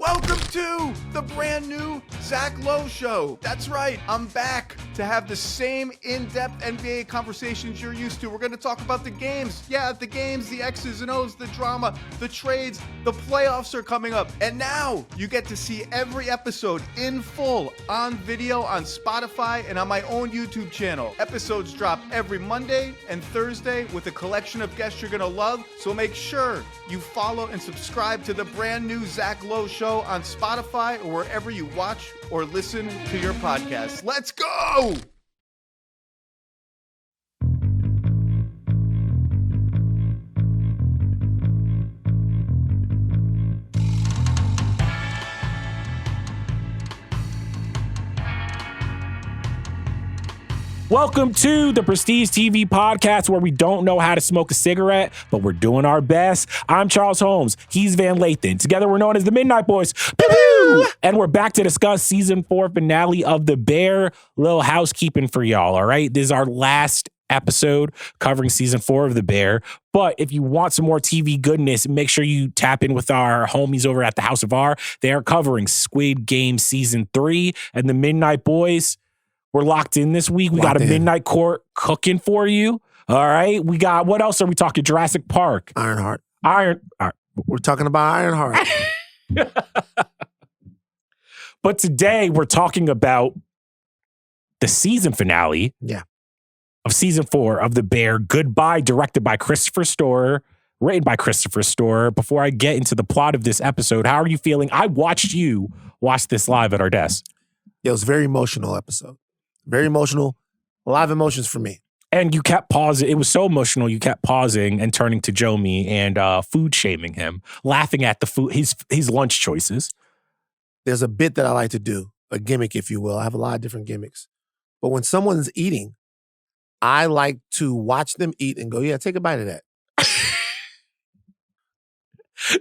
Welcome to the brand new Zach Lowe Show. That's right, I'm back to have the same in-depth NBA conversations you're used to. We're going to talk about the games. Yeah, the games, the X's and O's, the drama, the trades, the playoffs are coming up. And now you get to see every episode in full on video on Spotify and on my own YouTube channel. Episodes drop every Monday and Thursday with a collection of guests you're going to love. So make sure you follow and subscribe to the brand new Zach Lowe Show on Spotify or wherever you watch or listen to your podcasts. Let's go! Welcome to the Prestige TV podcast, where we don't know how to smoke a cigarette, but we're doing our best. I'm Charles Holmes. He's Van Lathan. Together, we're known as the Midnight Boys. Pew-pew! And we're back to discuss season 4 finale of The Bear. Little housekeeping for y'all, all right? This is our last episode covering season 4 of The Bear. But if you want some more TV goodness, make sure you tap in with our homies over at the House of R. They are covering Squid Game season 3 and the Midnight Boys. We're locked in this week. We got a Midnight Court cooking for you. All right. We got, what else are we talking? Jurassic Park. Ironheart. We're talking about Ironheart. But today we're talking about the season finale of season 4 of The Bear, Goodbye, directed by Christopher Storer, written by Christopher Storer. Before I get into the plot of this episode, how are you feeling? I watched you watch this live at our desk. Yeah, it was a very emotional episode. Very emotional. A lot of emotions for me. And you kept pausing. It was so emotional. You kept pausing and turning to Jomi and food shaming him, laughing at the food, his lunch choices. There's a bit that I like to do, a gimmick, if you will. I have a lot of different gimmicks. But when someone's eating, I like to watch them eat and go, yeah, take a bite of that.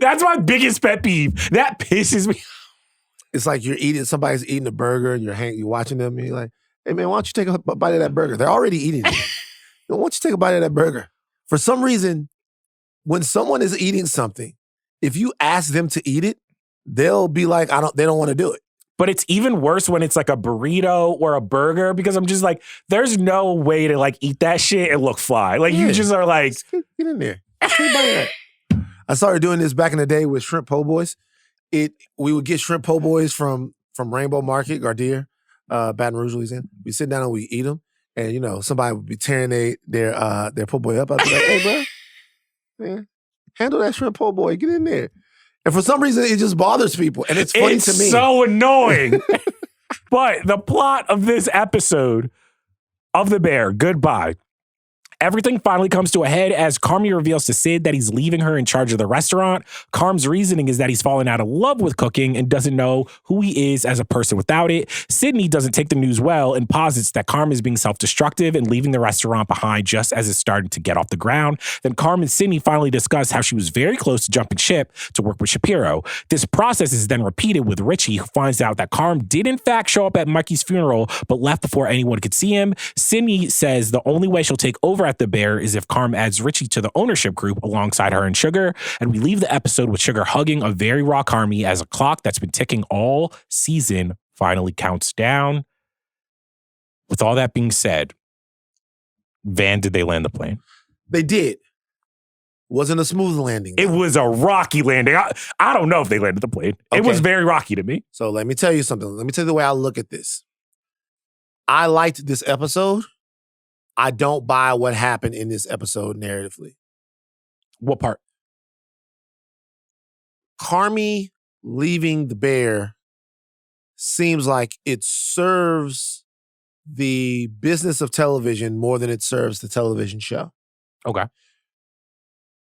That's my biggest pet peeve. That pisses me. It's like somebody's eating a burger and you're watching them and you're like, hey man, why don't you take a bite of that burger? They're already eating it. Why don't you take a bite of that burger? For some reason, when someone is eating something, if you ask them to eat it, they'll be like, they don't want to do it. But it's even worse when it's like a burrito or a burger, because I'm just like, there's no way to like eat that shit and look fly. Like you just are like, get in there. Take a bite of that. I started doing this back in the day with shrimp po' boys. We would get shrimp po' boys from Rainbow Market, Gardier, Baton Rouge, Louisiana. We sit down and we eat them, and somebody would be tearing their po' boy up. I'd be like, "Hey, bro, man, handle that shrimp po' boy. Get in there." And for some reason, it just bothers people, and it's funny to me. It's so annoying. But the plot of this episode of The Bear, Goodbye. Everything finally comes to a head as Carmy reveals to Sid that he's leaving her in charge of the restaurant. Carm's reasoning is that he's fallen out of love with cooking and doesn't know who he is as a person without it. Sydney doesn't take the news well and posits that Carm is being self-destructive and leaving the restaurant behind just as it's starting to get off the ground. Then Carm and Sydney finally discuss how she was very close to jumping ship to work with Shapiro. This process is then repeated with Richie, who finds out that Carm did in fact show up at Mikey's funeral, but left before anyone could see him. Sydney says the only way she'll take over at The Bear is if Carm adds Richie to the ownership group alongside her and Sugar. And we leave the episode with Sugar hugging a very raw Carmy as a clock that's been ticking all season finally counts down. With all that being said, Van, did they land the plane? They did. Wasn't a smooth landing. It was a rocky landing. I don't know if they landed the plane. Okay. It was very rocky to me. So let me tell you something. Let me tell you the way I look at this. I liked this episode. I don't buy what happened in this episode narratively. What part? Carmy leaving The Bear seems like it serves the business of television more than it serves the television show. Okay.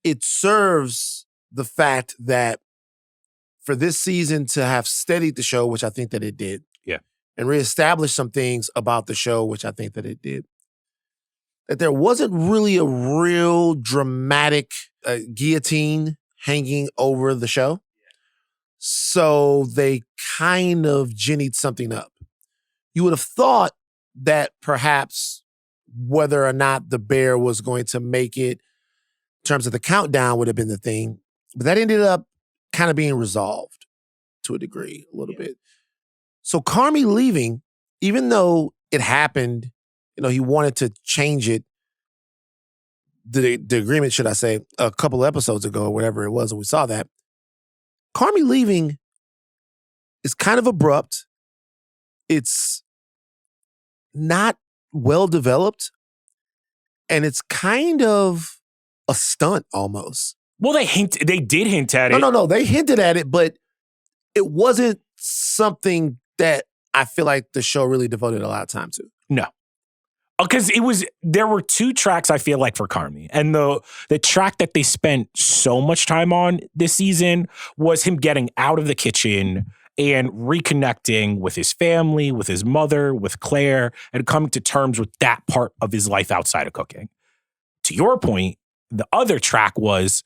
It serves the fact that for this season to have steadied the show, which I think that it did. Yeah. And reestablished some things about the show, which I think that it did. That there wasn't really a real dramatic guillotine hanging over the show. So they kind of ginnied something up. You would have thought that perhaps whether or not The Bear was going to make it in terms of the countdown would have been the thing, but that ended up kind of being resolved. to a degree, a little bit. So Carmy leaving, even though it happened, he wanted to change it, the agreement, should I say, a couple episodes ago or whatever it was, and we saw that. Carmy leaving is kind of abrupt. It's not well developed, and it's kind of a stunt almost. Well, they did hint at it. No. They hinted at it, but it wasn't something that I feel like the show really devoted a lot of time to. No. Because there were 2 tracks, I feel like, for Carmy. And the track that they spent so much time on this season was him getting out of the kitchen and reconnecting with his family, with his mother, with Claire, and coming to terms with that part of his life outside of cooking. To your point, the other track was,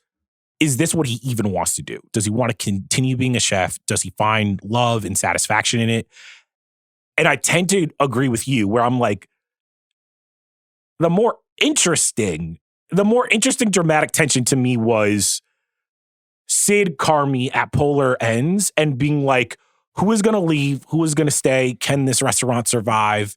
is this what he even wants to do? Does he want to continue being a chef? Does he find love and satisfaction in it? And I tend to agree with you, where I'm like, the more interesting dramatic tension to me was Sid, Carmy at polar ends and being like, who is going to leave? Who is going to stay? Can this restaurant survive?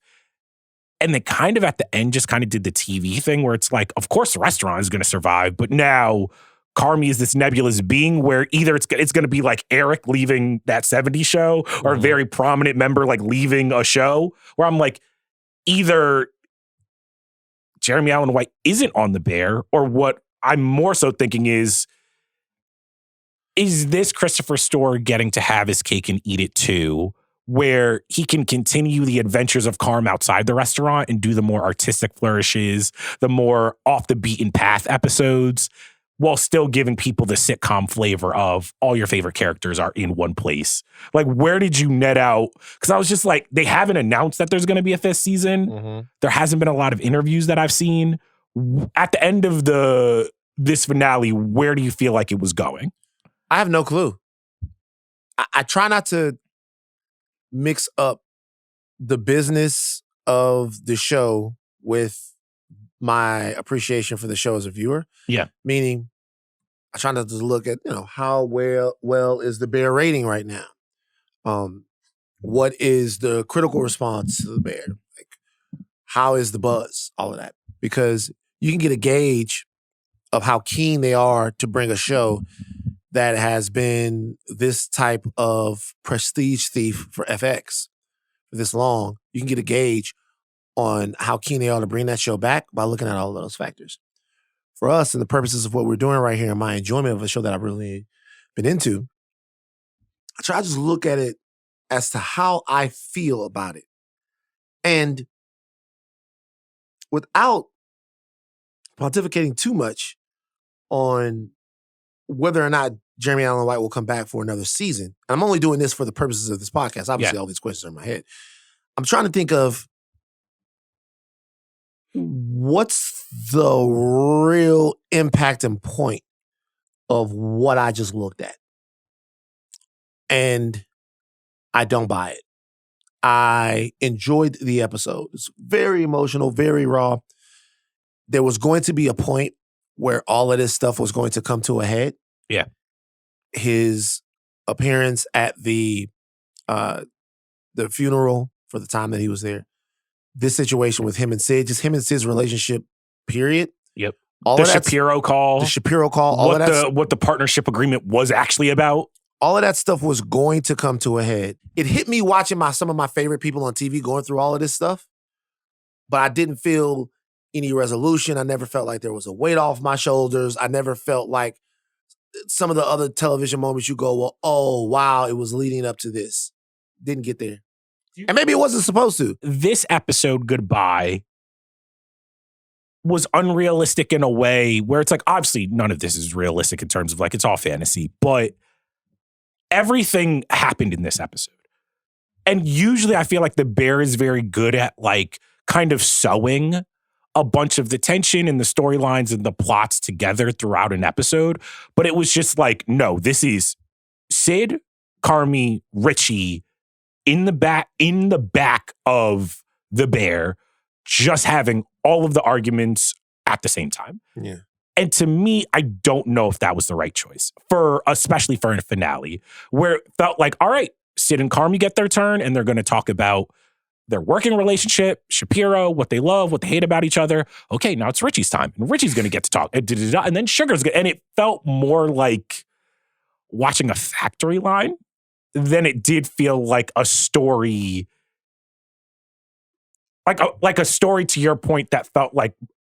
And they kind of at the end just kind of did the TV thing where it's like, of course the restaurant is going to survive, but now Carmy is this nebulous being where either it's going to be like Eric leaving that 70s show or a very prominent member like leaving a show, where I'm like, either Jeremy Allen White isn't on the Bear, or what I'm more so thinking is this Christopher Storer getting to have his cake and eat it too, where he can continue the adventures of Carm outside the restaurant and do the more artistic flourishes, the more off the beaten path episodes, while still giving people the sitcom flavor of all your favorite characters are in one place. Like, where did you net out? Because I was just like, they haven't announced that there's going to be a 5th season. There hasn't been a lot of interviews that I've seen. At the end of this finale, where do you feel like it was going? I have no clue. I try not to mix up the business of the show with my appreciation for the show as a viewer. Yeah. Meaning, I try not to look at, how well is the Bear rating right now? What is the critical response to the Bear? Like, how is the buzz? All of that. Because you can get a gauge of how keen they are to bring a show that has been this type of prestige thief for FX for this long. You can get a gauge on how keen they are to bring that show back by looking at all of those factors. For us, and the purposes of what we're doing right here and my enjoyment of a show that I've really been into, I try to just look at it as to how I feel about it. And without pontificating too much on whether or not Jeremy Allen White will come back for another season. And I'm only doing this for the purposes of this podcast. Obviously, all these questions are in my head. I'm trying to think of what's the real impact and point of what I just looked at. And I don't buy it. I enjoyed the episode. It's very emotional, very raw. There was going to be a point where all of this stuff was going to come to a head. Yeah. His appearance at the funeral for the time that he was there. This situation with him and Sid, just him and Sid's relationship, period. Yep. All the of that, Shapiro call. The Shapiro call. All what of that. What the partnership agreement was actually about. All of that stuff was going to come to a head. It hit me watching some of my favorite people on TV going through all of this stuff, but I didn't feel any resolution. I never felt like there was a weight off my shoulders. I never felt like some of the other television moments you go, well, oh, wow, it was leading up to this. Didn't get there. And maybe it wasn't supposed to. This episode, Goodbye, was unrealistic in a way where it's like, obviously, none of this is realistic in terms of like, it's all fantasy, but everything happened in this episode. And usually I feel like the Bear is very good at like kind of sewing a bunch of the tension and the storylines and the plots together throughout an episode. But it was just like, no, this is Sid, Carmy, Richie in the back of the Bear, just having all of the arguments at the same time. Yeah. And to me, I don't know if that was the right choice, especially for a finale, where it felt like, all right, Sid and Carmy get their turn, and they're going to talk about their working relationship, Shapiro, what they love, what they hate about each other. Okay, now it's Richie's time, and Richie's going to get to talk. And then Sugar's and it felt more like watching a factory line than it did feel like a story, like a story, to your point, that felt like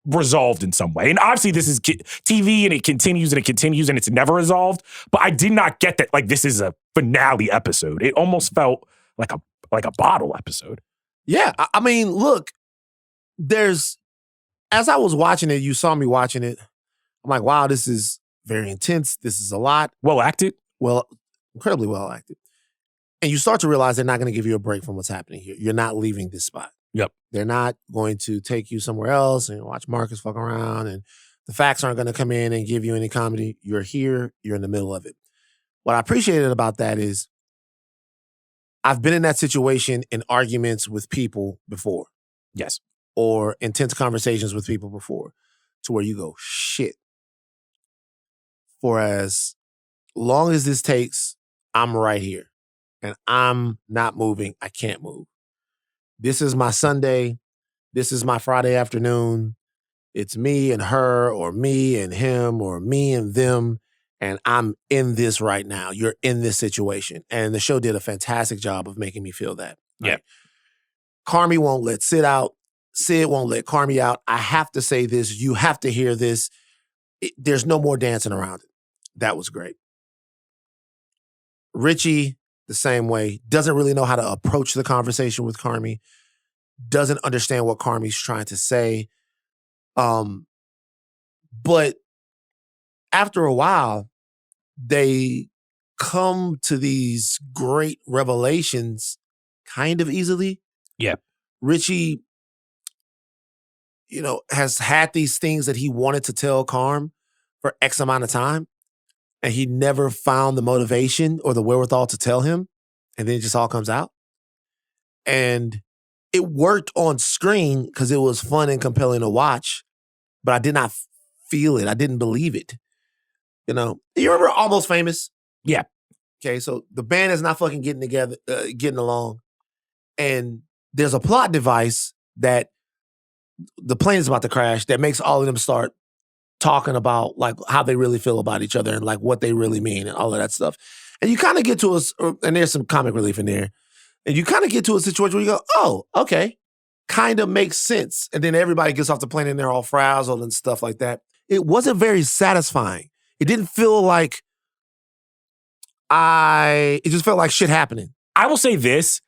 resolved in some way. And obviously this is TV, and it continues and it's never resolved. But I did not get that like this is a finale episode. It almost felt like a bottle episode. Yeah, I mean, look, as I was watching it, you saw me watching it. I'm like, wow, this is very intense. This is a lot. Well acted. Well, incredibly well acted. And you start to realize they're not going to give you a break from what's happening here. You're not leaving this spot. Yep. They're not going to take you somewhere else and watch Marcus fuck around, and the facts aren't going to come in and give you any comedy. You're here. You're in the middle of it. What I appreciated about that is I've been in that situation in arguments with people before. Yes. Or intense conversations with people before, to where you go, shit. For as long as this takes, I'm right here. And I'm not moving. I can't move. This is my Sunday. This is my Friday afternoon. It's me and her, or me and him, or me and them. And I'm in this right now. You're in this situation. And the show did a fantastic job of making me feel that. Right? Yeah. Carmy won't let Sid out. Sid won't let Carmy out. I have to say this. You have to hear this. There's no more dancing around it. That was great. Richie, the same way, doesn't really know how to approach the conversation with Carmy, doesn't understand what Carmy's trying to say. But after a while, they come to these great revelations kind of easily. Yeah. Richie, has had these things that he wanted to tell Carm for X amount of time, and he never found the motivation or the wherewithal to tell him, and then it just all comes out. And it worked on screen because it was fun and compelling to watch, but I did not feel it. I didn't believe it. You remember Almost Famous? Yeah. Okay, so the band is not fucking getting together, getting along, and there's a plot device that the plane is about to crash that makes all of them start talking about like how they really feel about each other and like what they really mean and all of that stuff. And you kind of get to and there's some comic relief in there, and you kind of get to a situation where you go, oh, okay, kind of makes sense. And then everybody gets off the plane and they're all frazzled and stuff like that. It wasn't very satisfying. It didn't feel like it just felt like shit happening. I will say this.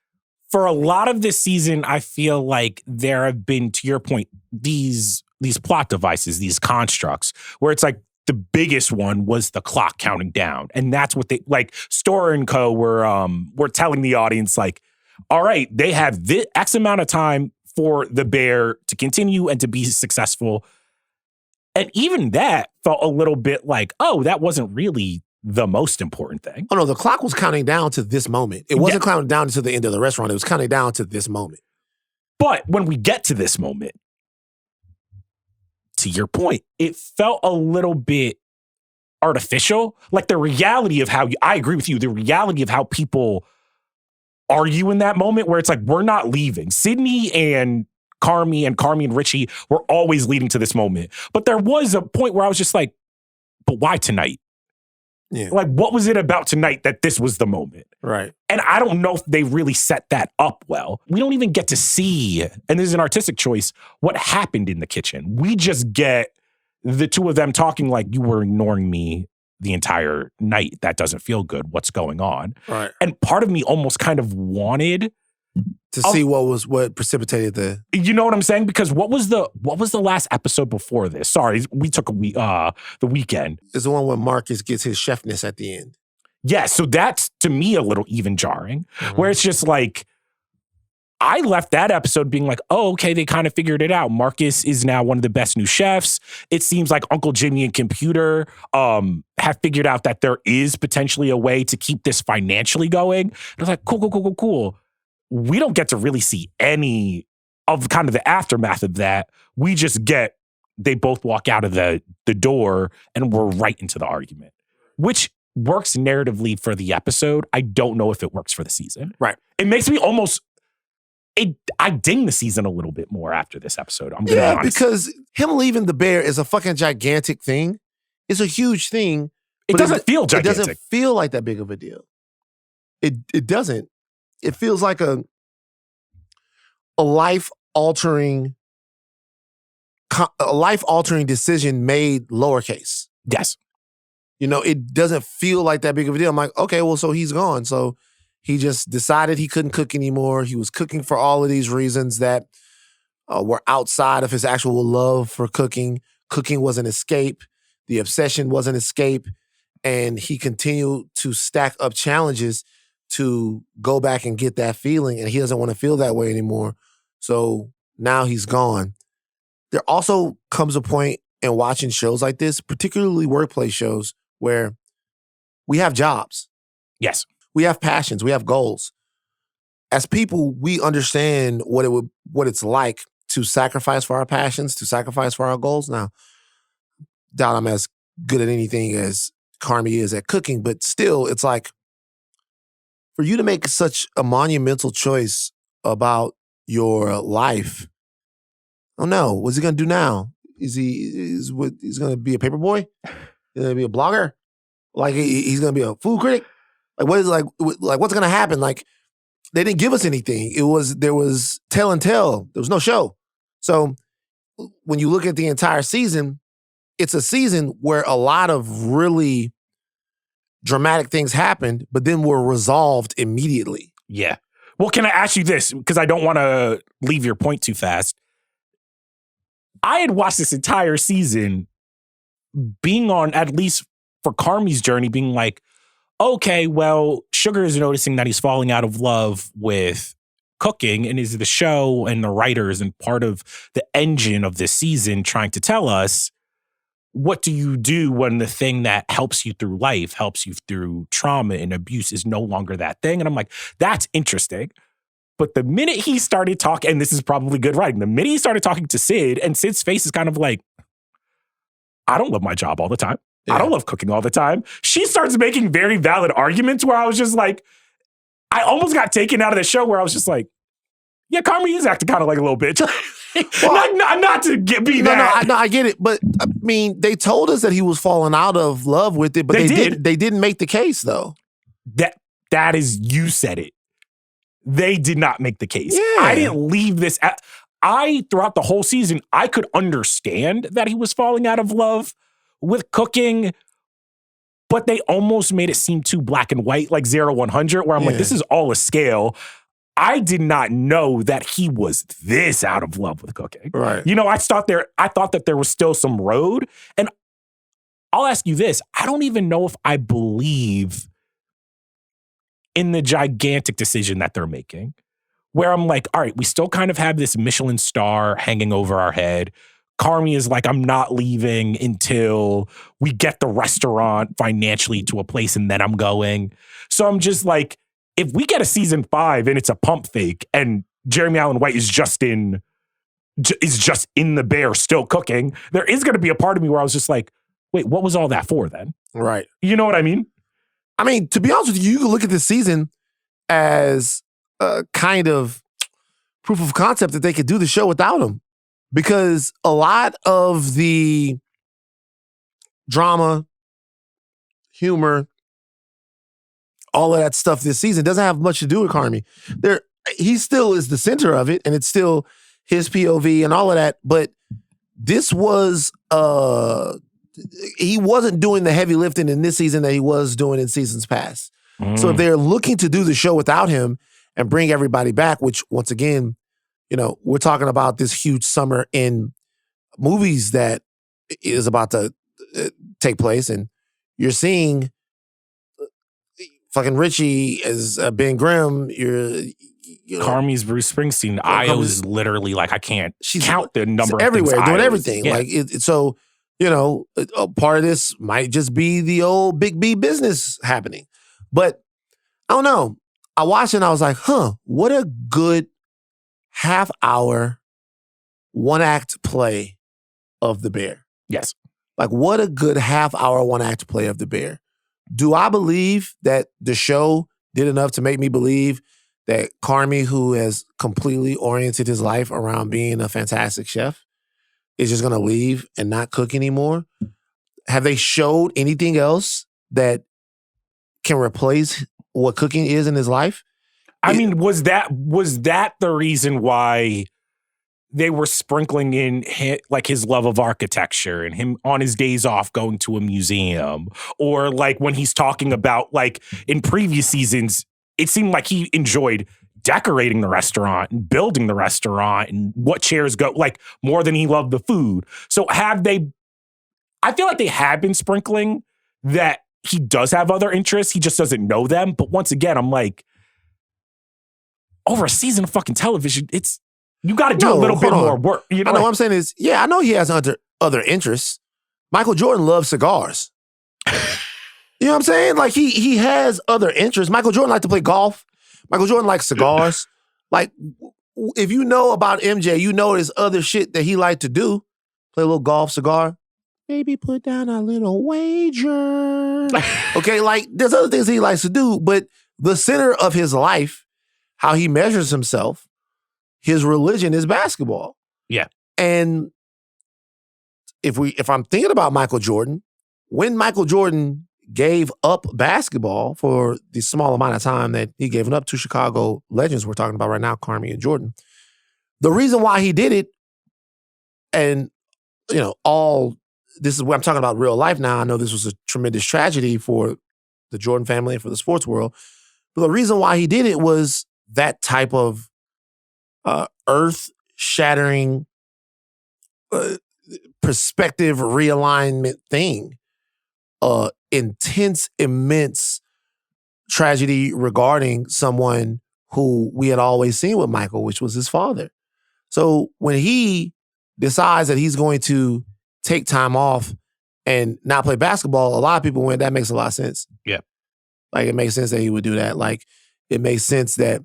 For a lot of this season, I feel like there have been, to your point, these plot devices, these constructs, where it's like the biggest one was the clock counting down. And that's what Storer and Co. were telling the audience, like, all right, they have this X amount of time for the bear to continue and to be successful. And even that felt a little bit like, oh, that wasn't really the most important thing. Oh, no, the clock was counting down to this moment. It wasn't counting down to the end of the restaurant. It was counting down to this moment. But when we get to this moment, to your point, it felt a little bit artificial. Like the reality of I agree with you, the reality of how people argue in that moment where it's like, we're not leaving. Sydney and Carmy and Richie were always leading to this moment. But there was a point where I was just like, but why tonight? Yeah. Like, what was it about tonight that this was the moment? Right. And I don't know if they really set that up well. We don't even get to see, and this is an artistic choice, what happened in the kitchen. We just get the two of them talking like, you were ignoring me the entire night. That doesn't feel good. What's going on? Right. And part of me almost kind of wanted to see what precipitated the. You know what I'm saying? Because what was the last episode before this? Sorry, we took the weekend. It's the one where Marcus gets his chefness at the end. Yeah, so that's to me a little even jarring, where it's just like, I left that episode being like, oh, okay, they kind of figured it out. Marcus is now one of the best new chefs. It seems like Uncle Jimmy and Computer have figured out that there is potentially a way to keep this financially going. And I was like, cool. We don't get to really see any of kind of the aftermath of that. We just get they both walk out of the door and we're right into the argument, which works narratively for the episode. I don't know if it works for the season. Right. It makes me I ding the season a little bit more after this episode. I'm going to be honest. Because him leaving the bear is a fucking gigantic thing. It's a huge thing. It doesn't feel gigantic. It doesn't feel like that big of a deal. It doesn't. It feels like a life-altering decision made lowercase. Yes. It doesn't feel like that big of a deal. I'm like, okay, well, so he's gone. So he just decided he couldn't cook anymore. He was cooking for all of these reasons that were outside of his actual love for cooking. Cooking was an escape. The obsession was an escape. And he continued to stack up challenges to go back and get that feeling. And he doesn't want to feel that way anymore. So now he's gone. There also comes a point in watching shows like this, particularly workplace shows, where we have jobs. Yes. We have passions. We have goals. As people, we understand what it's like to sacrifice for our passions, to sacrifice for our goals. Now, doubt I'm as good at anything as Carmy is at cooking, but still, it's like for you to make such a monumental choice about your life. Oh no, what's he gonna do now? He's gonna be a paper boy? He's gonna be a blogger? Like he's gonna be a food critic? Like what's gonna happen? Like they didn't give us anything. There was tell and tell. There was no show. So when you look at the entire season, it's a season where a lot of really dramatic things happened, but then were resolved immediately. Yeah. Well, can I ask you this? Because I don't want to leave your point too fast. I had watched this entire season being on, at least for Carmy's journey, being like, okay, well, Sugar is noticing that he's falling out of love with cooking and is the show and the writers and part of the engine of this season trying to tell us, what do you do when the thing that helps you through life, helps you through trauma and abuse is no longer that thing? And I'm like, that's interesting. But the minute he started talking, and this is probably good writing, the minute he started talking to Sid, and Sid's face is kind of like, I don't love my job all the time. Yeah. I don't love cooking all the time. She starts making very valid arguments where I was just like, I almost got taken out of the show where I was just like, yeah, Carmy is acting kind of like a little bitch. Well, not to be that. No, I get it. But I mean, they told us that he was falling out of love with it, but they didn't make the case though. That is, you said it. They did not make the case. Yeah. I didn't leave this. Throughout the whole season, I could understand that he was falling out of love with cooking, but they almost made it seem too black and white, like 0-100, where I'm like, this is all a scale. I did not know that he was this out of love with cooking. Right. I thought that there was still some road. And I'll ask you this. I don't even know if I believe in the gigantic decision that they're making, where I'm like, all right, we still kind of have this Michelin star hanging over our head. Carmy is like, I'm not leaving until we get the restaurant financially to a place and then I'm going. So I'm just like, if we get a season 5 and it's a pump fake and Jeremy Allen White is just in the bear still cooking, there is going to be a part of me where I was just like, wait, what was all that for then? Right. You know what I mean? I mean, to be honest with you, you can look at this season as a kind of proof of concept that they could do the show without him. Because a lot of the drama, humor, all of that stuff this season doesn't have much to do with Carmy. He still is the center of it, and it's still his POV and all of that. But this was he wasn't doing the heavy lifting in this season that he was doing in seasons past. So if they're looking to do the show without him and bring everybody back, which once again, we're talking about this huge summer in movies that is about to take place, and you're seeing fucking Richie as Ben Grimm. Carmy's Bruce Springsteen. I was literally like, I can't count the number of everywhere things doing everything. Yeah. Like so, a part of this might just be the old Big B business happening. But I don't know. I watched it and I was like, what a good half-hour, one-act play of the Bear. Yes. Like, what a good half-hour one-act play of the Bear. Do I believe that the show did enough to make me believe that Carmy, who has completely oriented his life around being a fantastic chef, is just going to leave and not cook anymore? Have they showed anything else that can replace what cooking is in his life? I mean, was that the reason why they were sprinkling in his love of architecture and him on his days off going to a museum? Or like when he's talking about, like, in previous seasons, it seemed like he enjoyed decorating the restaurant and building the restaurant and what chairs go, like, more than he loved the food. So I feel like they have been sprinkling that he does have other interests. He just doesn't know them. But once again, I'm like, over a season of fucking television, you got to do a little bit more work. You know, what I'm saying is, yeah, I know he has other interests. Michael Jordan loves cigars. You know what I'm saying? Like, he has other interests. Michael Jordan likes to play golf. Michael Jordan likes cigars. Like, if you know about MJ, you know there's other shit that he liked to do. Play a little golf, cigar. Maybe put down a little wager. Okay, like, there's other things he likes to do, but the center of his life, how he measures himself, his religion is basketball. Yeah. And if I'm thinking about Michael Jordan, when Michael Jordan gave up basketball for the small amount of time that he gave it up to Chicago legends we're talking about right now, Carmy and Jordan, the reason why he did it, and, you know, this is what I'm talking about real life now. I know this was a tremendous tragedy for the Jordan family and for the sports world, but the reason why he did it was that type of earth-shattering perspective realignment thing. Intense, immense tragedy regarding someone who we had always seen with Michael, which was his father. So when he decides that he's going to take time off and not play basketball, a lot of people went, that makes a lot of sense. Yeah. Like, it makes sense that he would do that. Like, it makes sense that,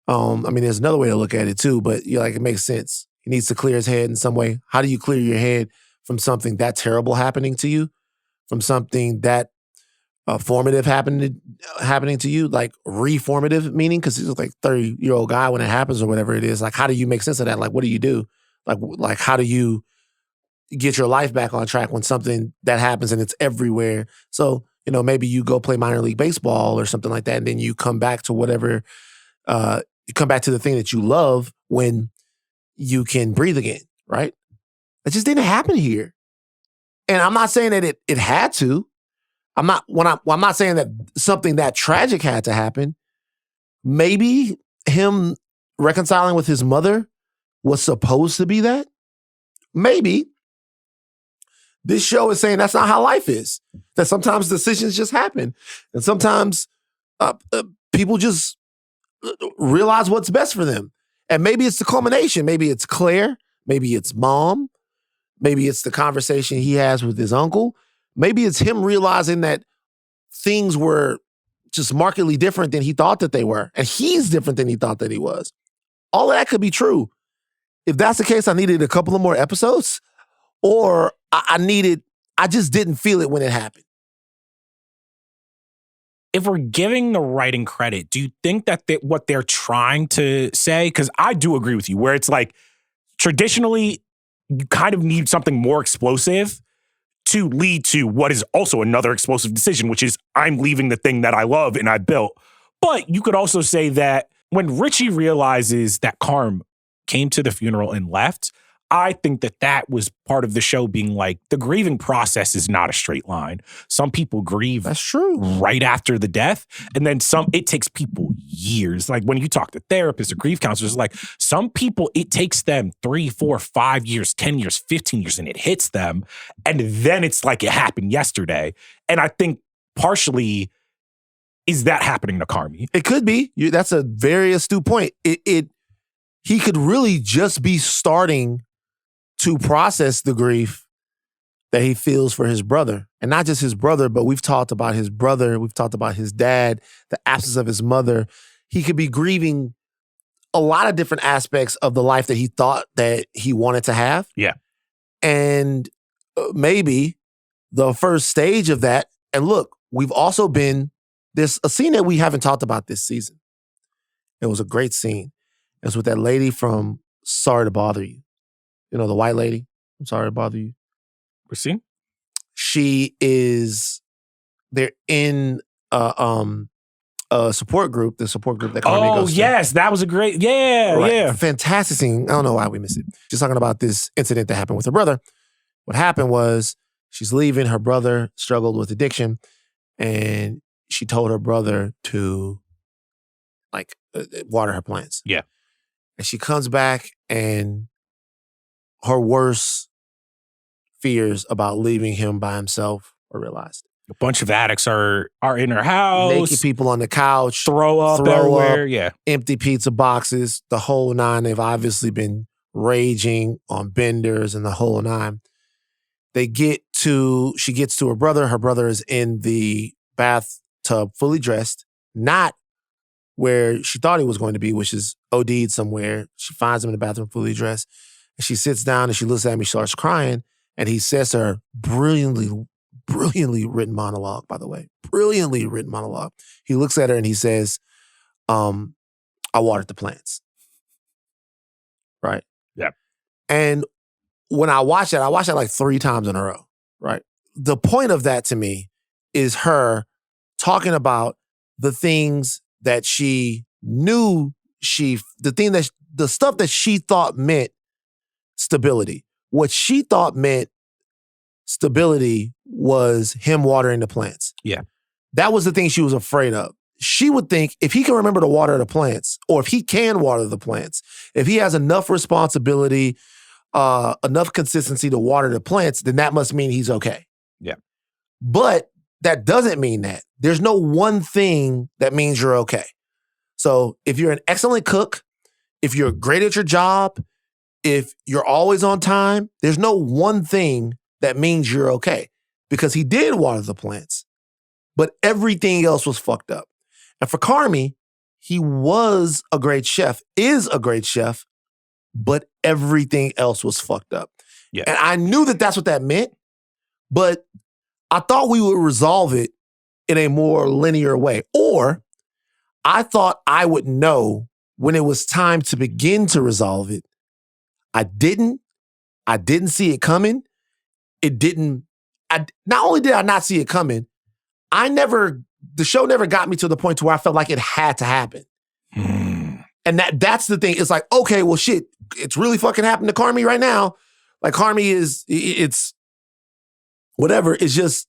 I mean, there's another way to look at it too, but you're like, it makes sense. He needs to clear his head in some way. How do you clear your head from something that terrible happening to you? From something that formative happening to you, like reformative meaning, because he's like 30-year-old guy when it happens or whatever it is. Like, how do you make sense of that? Like, what do you do? Like how do you get your life back on track when something that happens and it's everywhere? So, you know, maybe you go play minor league baseball or something like that, and then you come back to whatever, you come back to the thing that you love when you can breathe again, right? It just didn't happen here. And I'm not saying that it had to. I'm not saying that something that tragic had to happen. Maybe him reconciling with his mother was supposed to be that. Maybe. This show is saying that's not how life is. That sometimes decisions just happen. And sometimes people just realize what's best for them. And maybe it's the culmination. Maybe it's Claire. Maybe it's mom. Maybe it's the conversation he has with his uncle. Maybe it's him realizing that things were just markedly different than he thought that they were. And he's different than he thought that he was. All of that could be true. If that's the case, I needed a couple of more episodes. Or I just didn't feel it when it happened. If we're giving the writing credit, do you think that what they're trying to say, because I do agree with you, where it's like, traditionally, you kind of need something more explosive to lead to what is also another explosive decision, which is I'm leaving the thing that I love and I built. But you could also say that when Richie realizes that Carm came to the funeral and left, I think that was part of the show being like, the grieving process is not a straight line. Some people grieve. That's true. Right after the death. And then it takes people years. Like when you talk to therapists or grief counselors, like some people, it takes them 3, 4, 5 years, 10 years, 15 years, and it hits them. And then it's like it happened yesterday. And I think partially is that happening to Carmy. It could be. That's a very astute point. He could really just be starting to process the grief that he feels for his brother. And not just his brother, but we've talked about his brother. We've talked about his dad, the absence of his mother. He could be grieving a lot of different aspects of the life that he thought that he wanted to have. Yeah. And maybe the first stage of that, and look, we've also been, there's a scene that we haven't talked about this season. It was a great scene. It was with that lady from Sorry to Bother You. You know, the white lady. I'm sorry to bother you. We're seeing? They're in a support group, the support group that Carmy goes to. Yes, that was a great, yeah. Fantastic scene. I don't know why we missed it. She's talking about this incident that happened with her brother. What happened was she's leaving. Her brother struggled with addiction, and she told her brother to water her plants. Yeah. And she comes back, and her worst fears about leaving him by himself are realized. A bunch of addicts are in her house. Naked people on the couch. Throw up everywhere. Yeah. Empty pizza boxes, the whole nine. They've obviously been raging on benders and the whole nine. She gets to her brother. Her brother is in the bathtub, fully dressed, not where she thought he was going to be, which is OD'd somewhere. She finds him in the bathroom, fully dressed. And she sits down and she looks at him, she starts crying. And he says to her, brilliantly written monologue, by the way. Brilliantly written monologue. He looks at her and he says, I watered the plants. Right? Yeah. And when I watched that like 3 times in a row. Right? The point of that to me is her talking about the things that she knew the stuff that she thought meant stability. What she thought meant stability was him watering the plants. Yeah. That was the thing she was afraid of. She would think if he can remember to water the plants, or if he can water the plants, if he has enough responsibility, enough consistency to water the plants, then that must mean he's okay. Yeah. But that doesn't mean that. There's no one thing that means you're okay. So if you're an excellent cook, if you're great at your job, if you're always on time, there's no one thing that means you're okay. Because he did water the plants, but everything else was fucked up. And for Carmy, he was a great chef, is a great chef, but everything else was fucked up. Yeah. And I knew that that's what that meant, but I thought we would resolve it in a more linear way. Or I thought I would know when it was time to begin to resolve it. I didn't see it coming. Not only did I not see it coming, the show never got me to the point to where I felt like it had to happen. And that's the thing. It's like, okay, well, shit, it's really fucking happened to Carmy right now. Like Carmy it's whatever. It's just,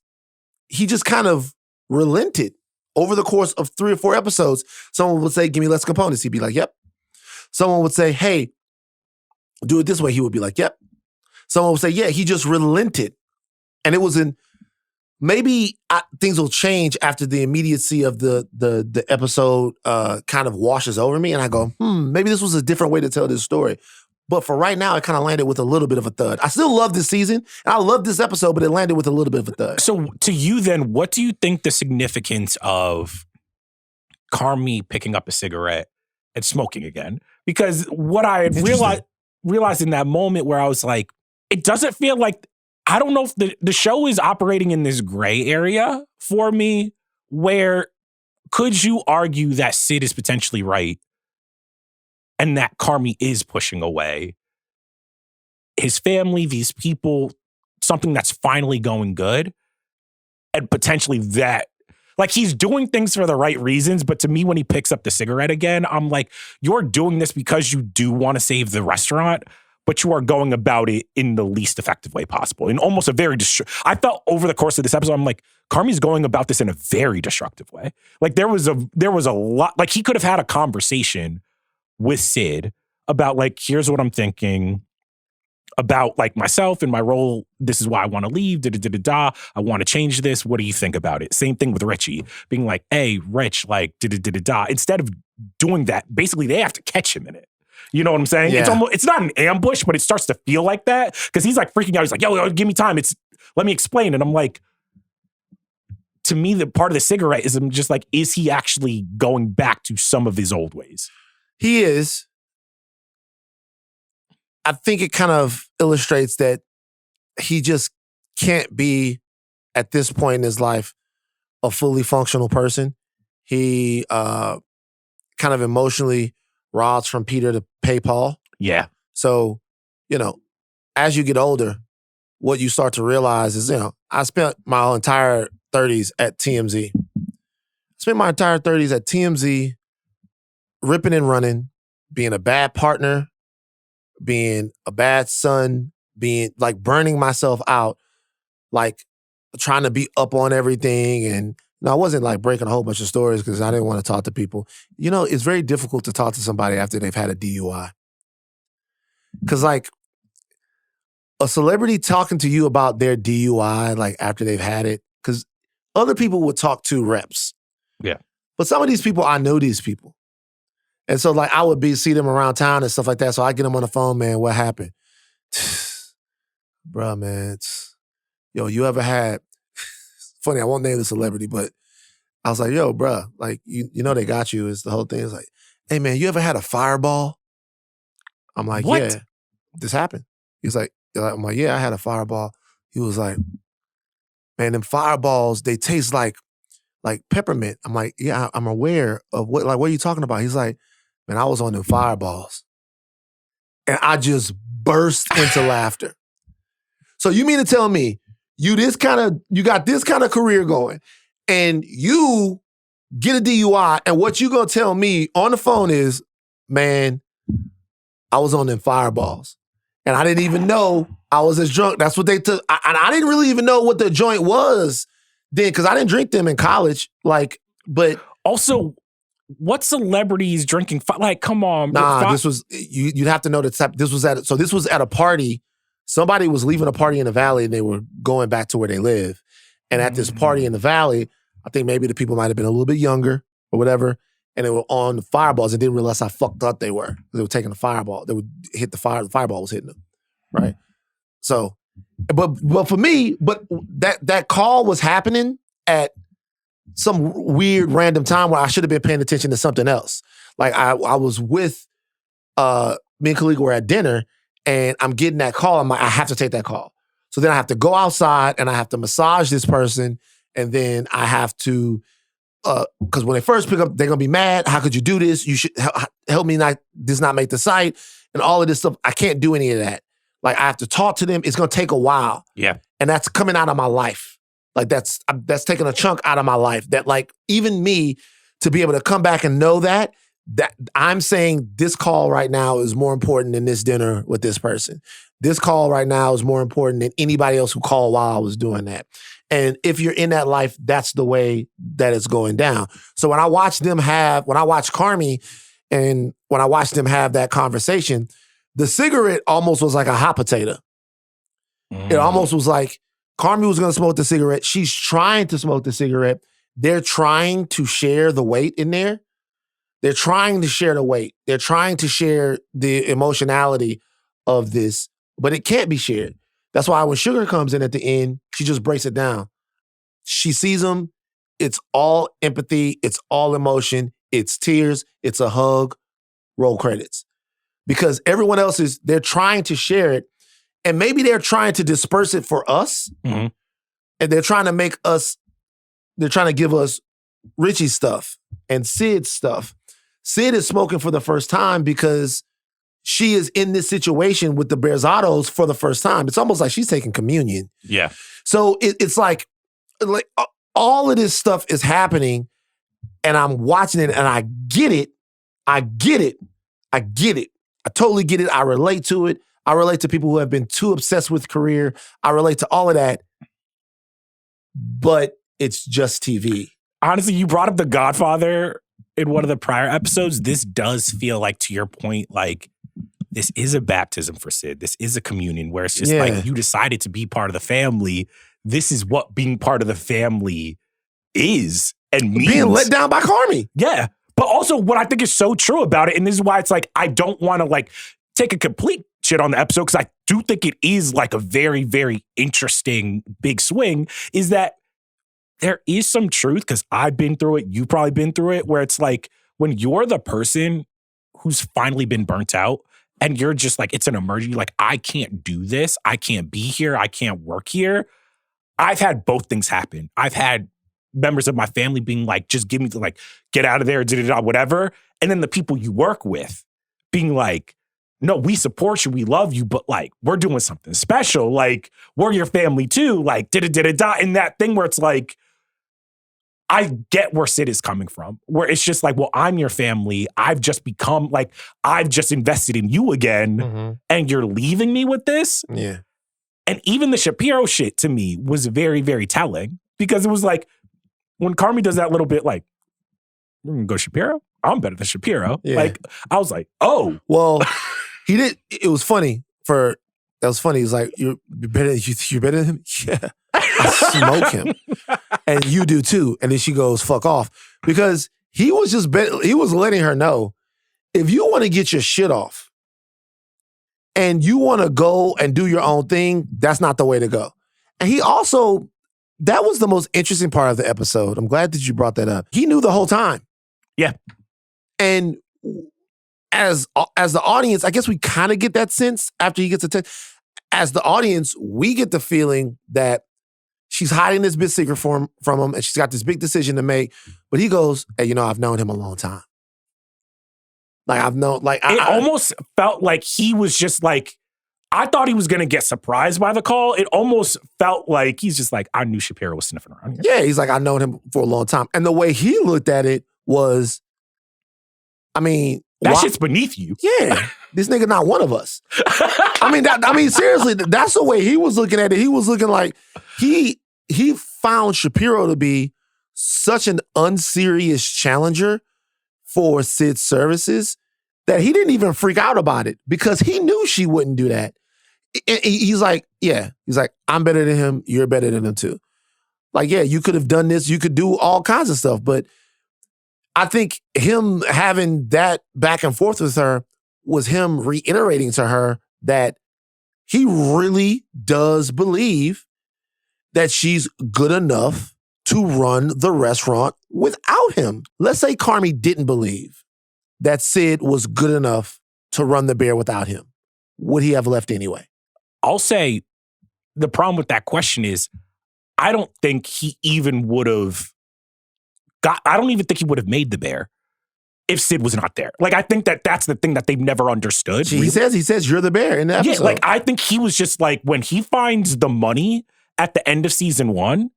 he just kind of relented over the course of 3 or 4 episodes. Someone would say, give me less components. He'd be like, yep. Someone would say, hey, do it this way. He would be like, yep. Someone would say, yeah, he just relented. And it was maybe things will change after the immediacy of the episode kind of washes over me. And I go, maybe this was a different way to tell this story. But for right now, it kind of landed with a little bit of a thud. I still love this season, and I love this episode, but it landed with a little bit of a thud. So to you then, what do you think the significance of Carmy picking up a cigarette and smoking again? Because what I had realized in that moment where I was like, it doesn't feel like, I don't know if the show is operating in this gray area for me, where could you argue that Sid is potentially right and that Carmy is pushing away his family, these people, something that's finally going good, and potentially that, like, he's doing things for the right reasons, but to me, when he picks up the cigarette again, I'm like, you're doing this because you do want to save the restaurant, but you are going about it in the least effective way possible. In almost a very, I felt over the course of this episode, I'm like, Carmy's going about this in a very destructive way. Like there was a lot, like he could have had a conversation with Sid about like, here's what I'm thinking about like myself and my role. This is why I want to leave. I want to change this. What do you think about it? Same thing with Richie being like, hey, Rich, like, instead of doing that, basically they have to catch him in it. You know what I'm saying? Yeah. It's not an ambush, but it starts to feel like that because he's like freaking out. He's like, yo, give me time. Let me explain. And I'm like, to me, the part of the cigarette is I'm just like, is he actually going back to some of his old ways? He is. I think it kind of illustrates that he just can't be, at this point in his life, a fully functional person. He kind of emotionally rods from Peter to pay Paul. Yeah. So, as you get older, what you start to realize is, I spent my entire 30s at TMZ. Ripping and running, being a bad partner, being a bad son, being like burning myself out, like trying to be up on everything. And I wasn't like breaking a whole bunch of stories because I didn't want to talk to people. It's very difficult to talk to somebody after they've had a DUI. Because like a celebrity talking to you about their DUI, like after they've had it, because other people would talk to reps. Yeah. But some of these people, I know these people. And so like I would see them around town and stuff like that. So I get them on the phone, man, what happened? Bruh, man, you ever had, funny, I won't name the celebrity, but I was like, yo, bruh, like, they got you. It's the whole thing. It's like, hey, man, you ever had a fireball? I'm like, what? Yeah, this happened. He's like, I'm like, yeah, I had a fireball. He was like, man, them fireballs, they taste like peppermint. I'm like, yeah, I'm aware of what are you talking about? He's like, man, I was on them fireballs. And I just burst into laughter. So you mean to tell me you got this kind of career going and you get a DUI and what you gonna tell me on the phone is, man, I was on them fireballs. And I didn't even know I was as drunk. That's what they took. And I didn't really even know what the joint was then because I didn't drink them in college. But also, what celebrities drinking? Like, come on. Nah, this was, you'd have to know the type. This was at a party. Somebody was leaving a party in the valley and they were going back to where they live. And at this party in the valley, I think maybe the people might have been a little bit younger or whatever. And they were on the fireballs and didn't realize how fucked up they were. They were taking the fireball. They would hit the fire. The fireball was hitting them. Right. So, but for me, that call was happening at some weird random time where I should have been paying attention to something else. Like I was with, me and Khaliqa were at dinner and I'm getting that call. I'm like, I have to take that call. So then I have to go outside and I have to massage this person. And then I have to, because when they first pick up, they're going to be mad. How could you do this? You should help me not make the site and all of this stuff. I can't do any of that. Like I have to talk to them. It's going to take a while. Yeah. And that's coming out of my life. Like that's taking a chunk out of my life that like even me to be able to come back and know that I'm saying this call right now is more important than this dinner with this person. This call right now is more important than anybody else who called while I was doing that. And if you're in that life, that's the way that it's going down. So when I watched Carmy and when I watched them have that conversation, the cigarette almost was like a hot potato. It almost was like Carmy was going to smoke the cigarette. She's trying to smoke the cigarette. They're trying to share the weight in there. They're trying to share the weight. They're trying to share the emotionality of this, but it can't be shared. That's why when Sugar comes in at the end, she just breaks it down. She sees him. It's all empathy. It's all emotion. It's tears. It's a hug. Roll credits. Because everyone else they're trying to share it. And maybe they're trying to disperse it for us. Mm-hmm. And they're trying to give us Richie stuff and Sid stuff. Sid is smoking for the first time because she is in this situation with the Berzados for the first time. It's almost like she's taking communion. Yeah. So it's like all of this stuff is happening and I'm watching it and I get it. I totally get it. I relate to it. I relate to people who have been too obsessed with career. I relate to all of that. But it's just TV. Honestly, you brought up The Godfather in one of the prior episodes. This does feel like, to your point, like this is a baptism for Sid. This is a communion where it's just like you decided to be part of the family. This is what being part of the family is and means. Being let down by Carmy. Yeah. But also what I think is so true about it, and this is why it's like I don't want to like take a complete shit on the episode because I do think it is like a very, very interesting big swing, is that there is some truth, because I've been through it, you've probably been through it, where it's like when you're the person who's finally been burnt out and you're just like, it's an emergency. Like, I can't do this. I can't be here. I can't work here. I've had both things happen. I've had members of my family being like, just give me the, like, get out of there, whatever. And then the people you work with being like, no, we support you, we love you, but like, we're doing something special. Like, we're your family too. Like, and that thing where it's like, I get where Sid is coming from, where it's just like, well, I'm your family. I've just become like, I've just invested in you again, and you're leaving me with this? Yeah. And even the Shapiro shit to me was very, very telling, because it was like, when Carmy does that little bit like, you're gonna go Shapiro? I'm better than Shapiro. Yeah. Like, I was like, oh. Well, he did. It was funny. That was funny. He's like, you're better than him? Yeah. I smoke him. And you do too. And then she goes, fuck off. Because he was he was letting her know, if you want to get your shit off and you want to go and do your own thing, that's not the way to go. And he also, that was the most interesting part of the episode. I'm glad that you brought that up. He knew the whole time. Yeah. And as the audience, I guess we kind of get that sense after he gets a text. As the audience, we get the feeling that she's hiding this big secret from him, and she's got this big decision to make. But he goes, hey, I've known him a long time. Like, it almost felt like he was just like, I thought he was going to get surprised by the call. It almost felt like he's just like, I knew Shapiro was sniffing around here. Yeah, he's like, I've known him for a long time. And the way he looked at it was, I mean, that shit's beneath you. Yeah, this nigga not one of us. I mean, seriously, that's the way he was looking at it. He was looking like he found Shapiro to be such an unserious challenger for Sid's services that he didn't even freak out about it, because he knew she wouldn't do that. He's like, I'm better than him. You're better than him too. Like, yeah, you could have done this. You could do all kinds of stuff. But I think him having that back and forth with her was him reiterating to her that he really does believe that she's good enough to run the restaurant without him. Let's say Carmy didn't believe that Sid was good enough to run the Bear without him. Would he have left anyway? I'll say the problem with that question is, I don't think he even would have I don't even think he would have made the Bear if Sid was not there. Like, I think that's the thing that they've never understood. He says you're the Bear in the episode. Yeah, like, I think he was just like, when he finds the money at the end of season 1,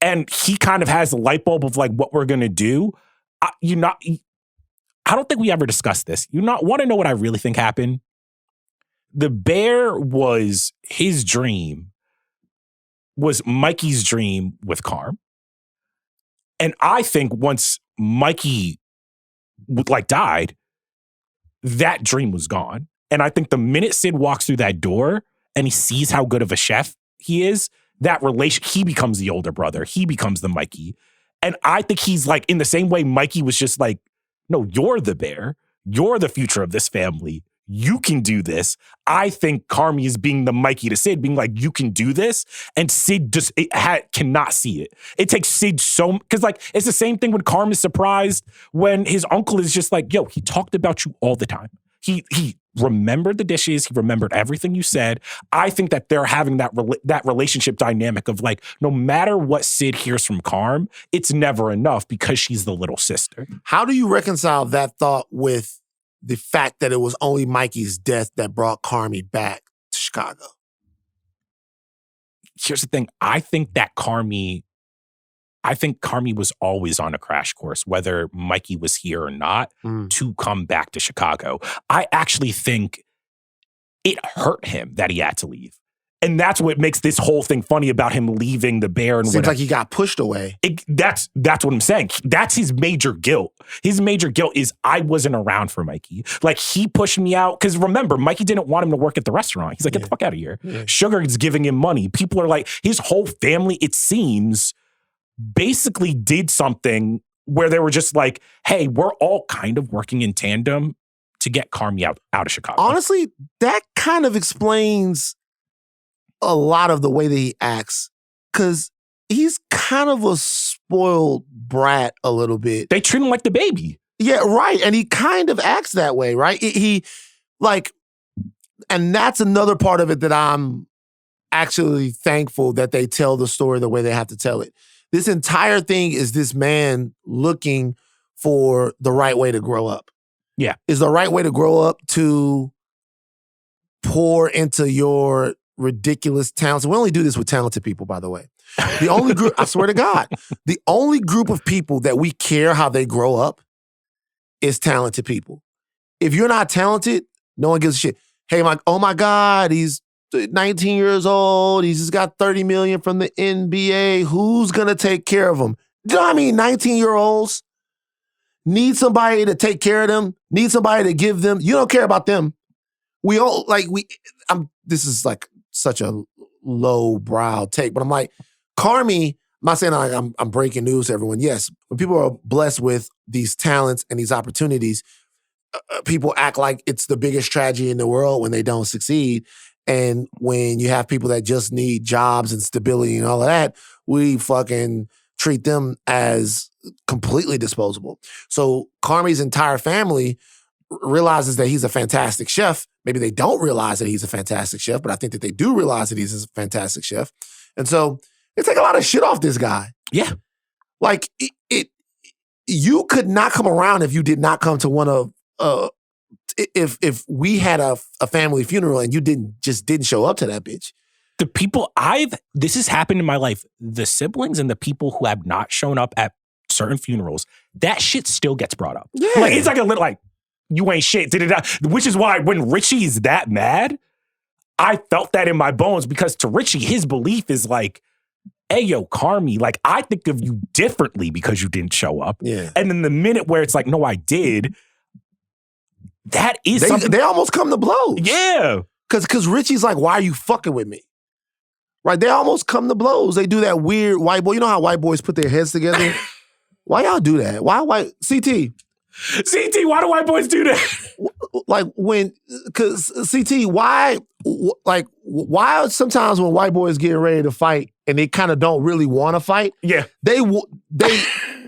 and he kind of has the light bulb of like what we're gonna do. I don't think we ever discussed this. You not want to know what I really think happened? The Bear was his dream, was Mikey's dream with Carm. And I think once Mikey died, that dream was gone. And I think the minute Sid walks through that door and he sees how good of a chef he is, he becomes the older brother. He becomes the Mikey. And I think he's like, in the same way Mikey was just like, no, you're the Bear. You're the future of this family. You can do this. I think Carmy is being the Mikey to Sid, being like, you can do this. And Sid just cannot see it. It takes Sid because like, it's the same thing when Carm is surprised when his uncle is just like, yo, he talked about you all the time. He remembered the dishes. He remembered everything you said. I think that they're having that relationship dynamic of like, no matter what Sid hears from Carm, it's never enough because she's the little sister. How do you reconcile that thought with the fact that it was only Mikey's death that brought Carmy back to Chicago? Here's the thing. I think Carmy was always on a crash course, whether Mikey was here or not, to come back to Chicago. I actually think it hurt him that he had to leave. And that's what makes this whole thing funny about him leaving the Bear. And seems like he got pushed away. That's what I'm saying. That's his major guilt. His major guilt is I wasn't around for Mikey. Like, he pushed me out. Because remember, Mikey didn't want him to work at the restaurant. He's like, get the fuck out of here. Yeah. Sugar is giving him money. People are like, his whole family, it seems, basically did something where they were just like, hey, we're all kind of working in tandem to get Carmy out of Chicago. Honestly, that kind of explains a lot of the way that he acts, because he's kind of a spoiled brat a little bit. They treat him like the baby. Yeah, right. And he kind of acts that way, right? like, and that's another part of it that I'm actually thankful that they tell the story the way they have to tell it. This entire thing is this man looking for the right way to grow up. Yeah. Is the right way to grow up to pour into your ridiculous talents? We only do this with talented people, by the way. The only group, I swear to God, the only group of people that we care how they grow up is talented people. If you're not talented, no one gives a shit. Hey, oh my God, he's 19 years old. He's just got 30 million from the NBA. Who's going to take care of him? Do you know what I mean? 19-year-olds need somebody to take care of them, need somebody to give them. You don't care about them. This is like such a low brow take, but I'm like, Carmy, I'm not saying like I'm breaking news to everyone. Yes, when people are blessed with these talents and these opportunities, people act like it's the biggest tragedy in the world when they don't succeed. And when you have people that just need jobs and stability and all of that, we fucking treat them as completely disposable. So Carmy's entire family realizes that he's a fantastic chef. Maybe they don't realize that he's a fantastic chef, but I think that they do realize that he's a fantastic chef. And so they take a lot of shit off this guy. Yeah. Like, you could not come around if you did not come to one of, if we had a family funeral and you didn't show up to that bitch. The people this has happened in my life. The siblings and the people who have not shown up at certain funerals, that shit still gets brought up. Yeah. Like, it's like a little like, you ain't shit. Which is why when Richie is that mad, I felt that in my bones, because to Richie, his belief is like, hey, yo, Carmy, like, I think of you differently because you didn't show up. Yeah. And then the minute where it's like, no, I did, that is something. They almost come to blows. Yeah. Because Richie's like, why are you fucking with me? Right? They almost come to blows. They do that weird white boy. You know how white boys put their heads together? Why y'all do that? Why CT, why do white boys do that? Like because CT, why sometimes when white boys get ready to fight and they kind of don't really want to fight, yeah,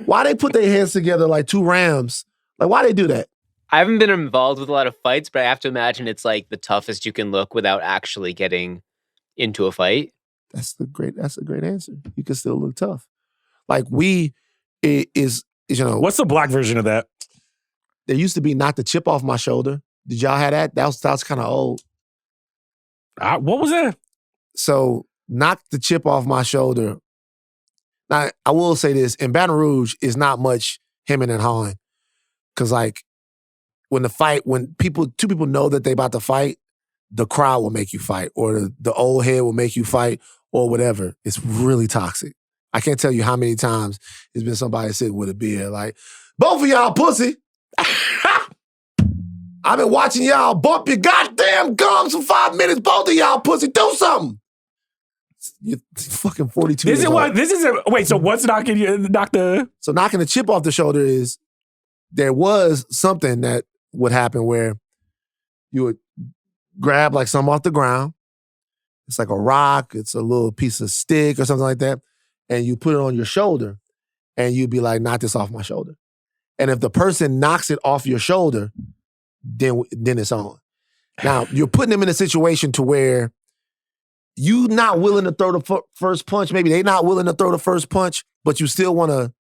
why they put their heads together like two rams? Like, why they do that? I haven't been involved with a lot of fights, but I have to imagine it's like the toughest you can look without actually getting into a fight. That's a great answer. You can still look tough. Like what's the black version of that? There used to be knock the chip off my shoulder. Did y'all have that? That was kind of old. What was that? So knock the chip off my shoulder. Now, I will say this. In Baton Rouge, is not much hemming and hawing. Because like, when two people know that they about to fight, the crowd will make you fight, or the old head will make you fight, or whatever. It's really toxic. I can't tell you how many times there's been somebody sitting with a beer like, both of y'all pussy. I've been watching y'all bump your goddamn gums for 5 minutes. Both of y'all pussy, do something. You're fucking 42 years old. Wait, so what's knocking the... So knocking the chip off the shoulder is, there was something that would happen where you would grab like something off the ground. It's like a rock. It's a little piece of stick or something like that. And you put it on your shoulder and you'd be like, knock this off my shoulder. And if the person knocks it off your shoulder, then it's on. Now, you're putting them in a situation to where you not willing to throw the first punch. Maybe they not willing to throw the first punch, but you still want to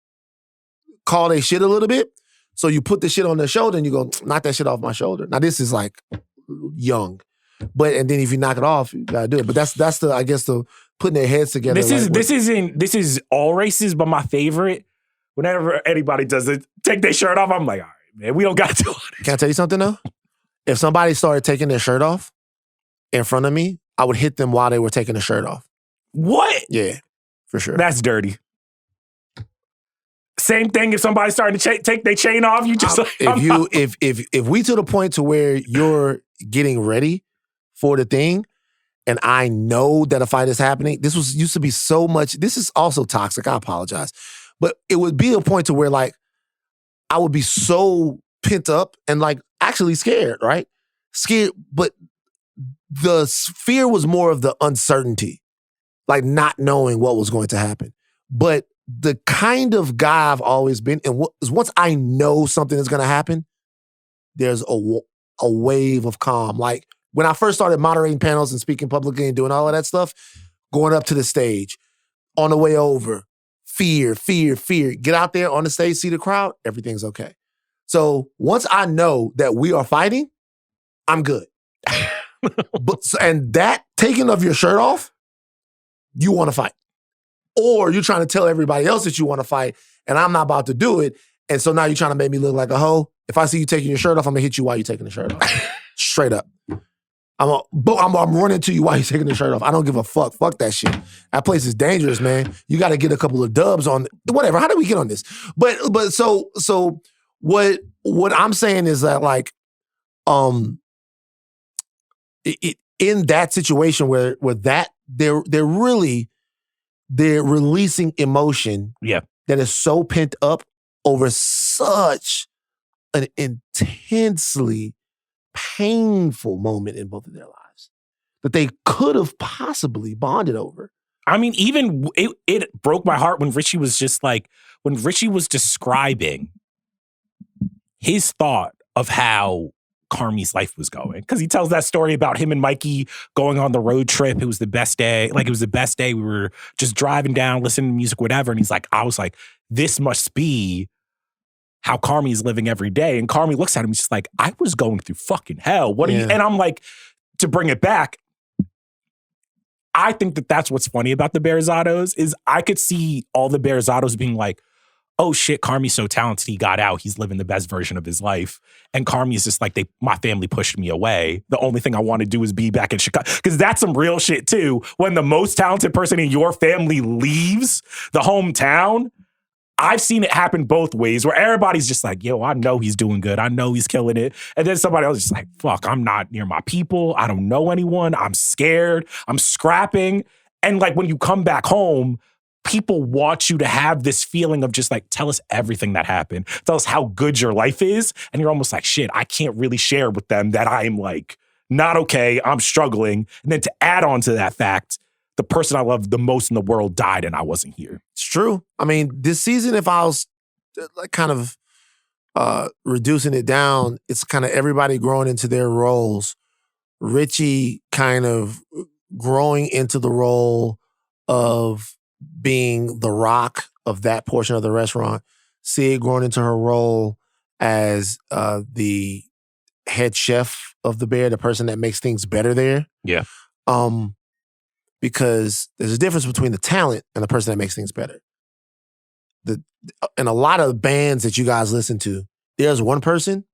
call their shit a little bit. So you put the shit on their shoulder and you go, knock that shit off my shoulder. Now, this is like young. And then if you knock it off, you gotta do it. But that's the, I guess, the putting their heads together. This is all races, but my favorite, whenever anybody does it, take their shirt off, I'm like, all right, man, we don't got to do it. Can I tell you something though? If somebody started taking their shirt off in front of me, I would hit them while they were taking the shirt off. What? Yeah, for sure. That's dirty. Same thing if somebody's starting to take their chain off, you just if we to the point to where you're getting ready for the thing, and I know that a fight is happening, used to be so much. This is also toxic. I apologize, but it would be a point to where like I would be so pent up and like actually scared, right? Scared, but the fear was more of the uncertainty, like not knowing what was going to happen. But the kind of guy I've always been, and once I know something is going to happen, there's a wave of calm. Like when I first started moderating panels and speaking publicly and doing all of that stuff, going up to the stage, on the way over, fear. Get out there on the stage, see the crowd, everything's okay. So once I know that we are fighting, I'm good. And that taking of your shirt off, you want to fight. Or you're trying to tell everybody else that you want to fight, and I'm not about to do it. And so now you're trying to make me look like a hoe. If I see you taking your shirt off, I'm going to hit you while you're taking the shirt off. Straight up. I'm running to you while you're taking the shirt off. I don't give a fuck. Fuck that shit. That place is dangerous, man. You got to get a couple of dubs on whatever. How did we get on this? But so what I'm saying is that like in that situation where that they're releasing emotion that is so pent up over such an intensely painful moment in both of their lives that they could have possibly bonded over. I mean, even it broke my heart when Richie was describing his thought of how Carmy's life was going. Because he tells that story about him and Mikey going on the road trip. It was the best day. Like, it was the best day. We were just driving down, listening to music, whatever. And he's like, I was like, this must be how Carmy's living every day. And Carmy looks at him, he's just like, I was going through fucking hell. What are you? And I'm like, to bring it back, I think that that's what's funny about the Bearzados is I could see all the Bearzados being like, oh shit, Carmy's so talented, he got out, he's living the best version of his life. And Carmy is just like, my family pushed me away. The only thing I want to do is be back in Chicago. Because that's some real shit too. When the most talented person in your family leaves the hometown, I've seen it happen both ways where everybody's just like, yo, I know he's doing good. I know he's killing it. And then somebody else is just like, fuck, I'm not near my people. I don't know anyone. I'm scared. I'm scrapping. And like when you come back home, people want you to have this feeling of just like, tell us everything that happened. Tell us how good your life is. And you're almost like, shit, I can't really share with them that I'm like, not okay. I'm struggling. And then to add on to that fact, the person I love the most in the world died and I wasn't here. It's true. I mean, this season, if I was like kind of reducing it down, it's kind of everybody growing into their roles. Richie kind of growing into the role of being the rock of that portion of the restaurant. Sid growing into her role as the head chef of the Bear, the person that makes things better there. Yeah. Because there's a difference between the talent and the person that makes things better. In a lot of bands that you guys listen to, there's one person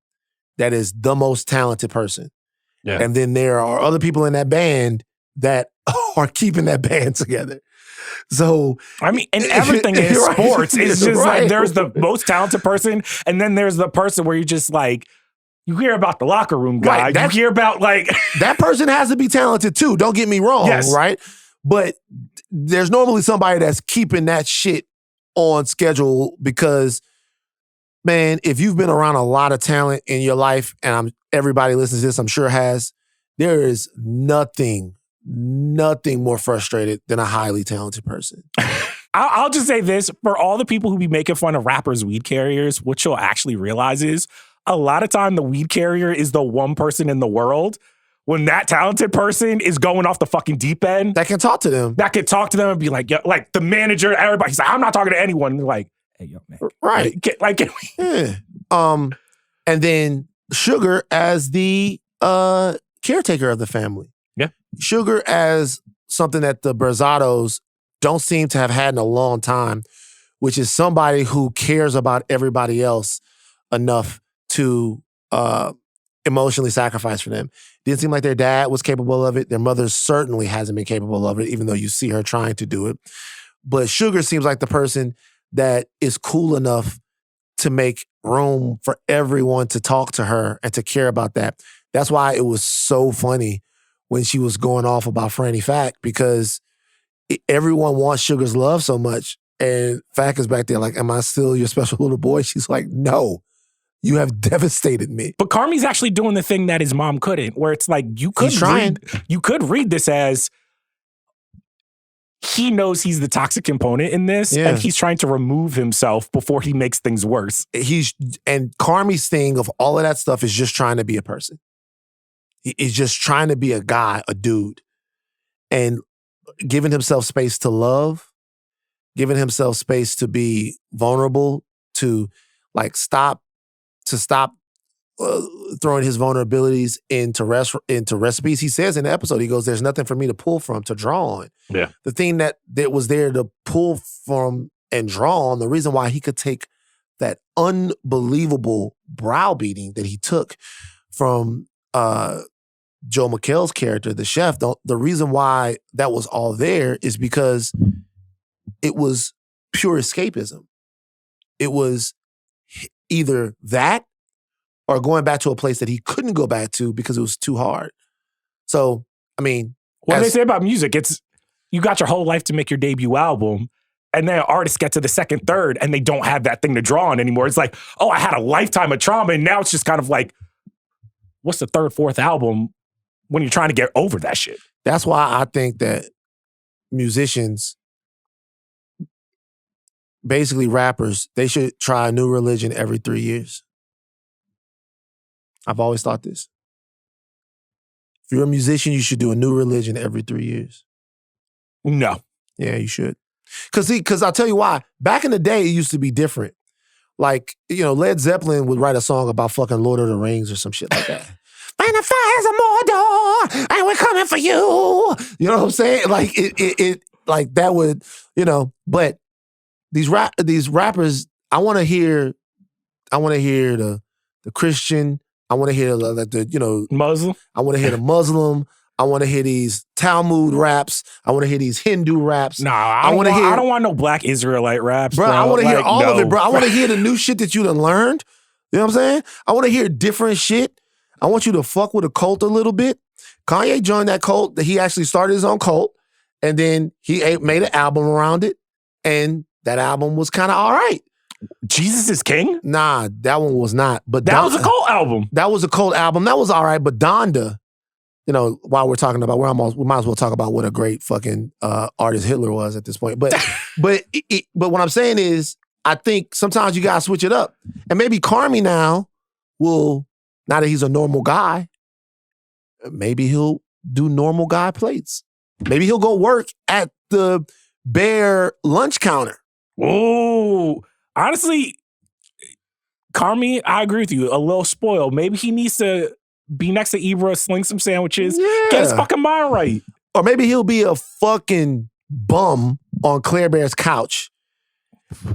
that is the most talented person. Yeah. And then there are other people in that band that are keeping that band together. So I mean, and everything in sports, it's just like there's the most talented person, and then there's the person where you just like, you hear about the locker room guy. You hear about like that person has to be talented too. Don't get me wrong, right? But there's normally somebody that's keeping that shit on schedule because, man, if you've been around a lot of talent in your life, and everybody listens to this, I'm sure has, there is nothing more frustrated than a highly talented person. I'll just say this, for all the people who be making fun of rappers' weed carriers, what you'll actually realize is a lot of time the weed carrier is the one person in the world when that talented person is going off the fucking deep end. That can talk to them. That can talk to them and be like, yo, like the manager, everybody. He's like, I'm not talking to anyone. And they're like, hey, yo, man. Right. Yeah. And then Sugar as the caretaker of the family. Yeah. Sugar as something that the Berzados don't seem to have had in a long time, which is somebody who cares about everybody else enough to emotionally sacrifice for them. Didn't seem like their dad was capable of it. Their mother certainly hasn't been capable of it, even though you see her trying to do it. But Sugar seems like the person that is cool enough to make room for everyone to talk to her and to care about that. That's why it was so funny when she was going off about Franny Fack, because everyone wants Sugar's love so much. And Fack is back there like, am I still your special little boy? She's like, no, you have devastated me. But Carmy's actually doing the thing that his mom couldn't, where it's like, you could read this as he knows he's the toxic component in this, and he's trying to remove himself before he makes things worse. And Carmy's thing of all of that stuff is just trying to be a person. is just trying to be a guy, a dude, and giving himself space to love, giving himself space to be vulnerable, to like stop throwing his vulnerabilities into recipes. He says in the episode, he goes, "There's nothing for me to pull from, to draw on." Yeah. The thing that was there to pull from and draw on, the reason why he could take that unbelievable browbeating that he took from Joe McHale's character, the chef, the reason why that was all there is because it was pure escapism. It was either that or going back to a place that he couldn't go back to because it was too hard. So, I mean... What they say about music, it's you got your whole life to make your debut album, and then artists get to the second, third, and they don't have that thing to draw on anymore. It's like, oh, I had a lifetime of trauma, and now it's just kind of like, what's the third, fourth album when you're trying to get over that shit? That's why I think that musicians, basically rappers, they should try a new religion every 3 years. I've always thought this. If you're a musician, you should do a new religion every 3 years. No. Yeah, you should. Because I'll tell you why. Back in the day, it used to be different. Like, Led Zeppelin would write a song about fucking Lord of the Rings or some shit like that. And the fires of Mordor, and we're coming for you. You know what I'm saying? Like, it like that would, but these rappers, I want to hear the Christian, I want to hear the Muslim. I want to hear the Muslim. I want to hear these Talmud raps. I want to hear these Hindu raps. Nah, I don't want no Black Israelite raps, bro. I want to hear all of it, bro. I want to hear the new shit that you done learned. You know what I'm saying? I want to hear different shit. I want you to fuck with a cult a little bit. Kanye joined that cult. That he actually started his own cult, and then he made an album around it, and that album was kind of all right. Jesus is King? Nah, that one was not. But that was a cult album. That was a cult album. That was all right. But Donda, while we're talking about, we might as well talk about what a great fucking artist Hitler was at this point. But but what I'm saying is, I think sometimes you gotta switch it up. And maybe Carmy now that he's a normal guy, maybe he'll do normal guy plates. Maybe he'll go work at the Bear lunch counter. Oh, honestly, Carmy, I agree with you. A little spoiled. Maybe he needs to be next to Ibra, sling some sandwiches, get his fucking mind right. Or maybe he'll be a fucking bum on Claire Bear's couch.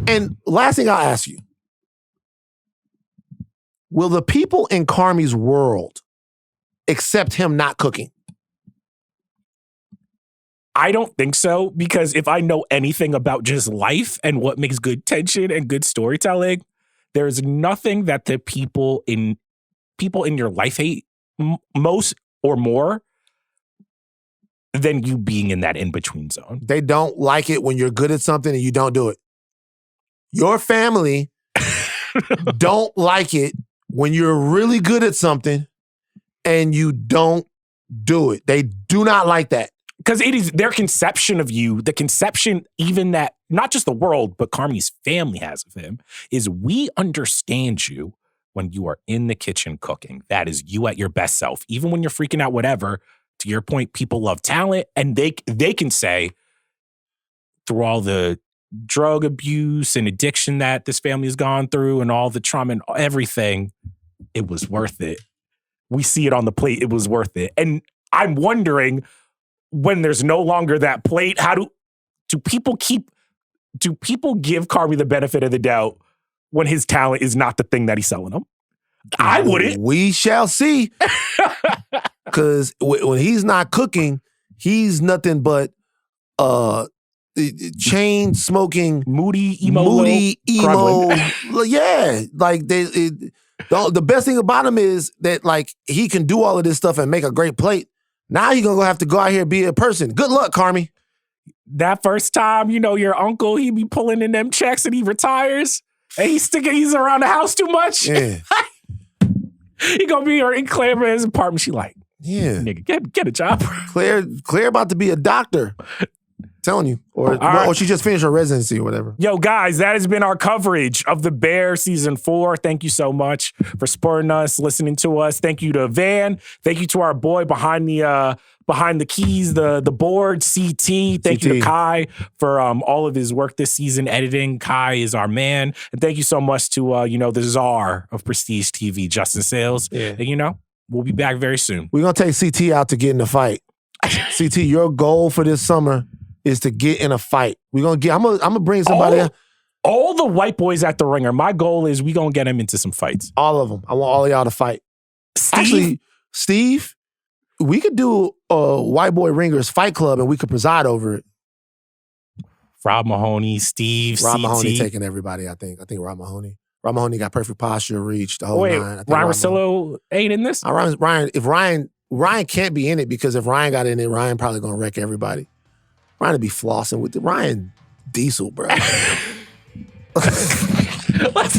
And last thing I'll ask you, will the people in Carmy's world accept him not cooking? I don't think so, because if I know anything about just life and what makes good tension and good storytelling, there's nothing that the people in your life hate most or more than you being in that in-between zone. They don't like it when you're good at something and you don't do it. Your family don't like it when you're really good at something and you don't do it. They do not like that. Because it is their conception of you, the conception even that, not just the world, but Carmy's family has of him, is we understand you when you are in the kitchen cooking. That is you at your best self. Even when you're freaking out, whatever, to your point, people love talent, and they can say, through all the drug abuse and addiction that this family has gone through and all the trauma and everything, it was worth it. We see it on the plate, it was worth it. And I'm wondering, when there's no longer that plate, how do people give Carmy the benefit of the doubt when his talent is not the thing that he's selling them? I wouldn't. We shall see. Because when he's not cooking, he's nothing but chain smoking, moody emo. Yeah, like the best thing about him is that like he can do all of this stuff and make a great plate. Now you're going to have to go out here and be a person. Good luck, Carmy. That first time, your uncle, he be pulling in them checks and he retires and he's around the house too much. Yeah. He going to be in Claire Bear's apartment. She like, yeah, nigga, get a job. Claire about to be a doctor. Telling you. Or she just finished her residency or whatever. Yo, guys, that has been our coverage of The Bear Season 4. Thank you so much for supporting us, listening to us. Thank you to Van. Thank you to our boy behind the keys, the board, CT. Thank you to Kai for all of his work this season editing. Kai is our man. And thank you so much to, the czar of Prestige TV, Justin Sayles. Yeah. And, we'll be back very soon. We're going to take CT out to get in the fight. CT, your goal for this summer is to get in a fight. I'm gonna bring somebody. All the white boys at the Ringer. My goal is we gonna get them into some fights. All of them. I want all of y'all to fight. Actually, Steve, we could do a white boy Ringers fight club and we could preside over it. Rob Mahoney, Steve, Rob CT. Mahoney taking everybody. I think Rob Mahoney. Rob Mahoney got perfect posture, reach, the whole nine. Ryan Russillo ain't in this. Ryan can't be in it because if Ryan got in it, Ryan probably gonna wreck everybody. Ryan would be flossing with Ryan Diesel, bro. Let's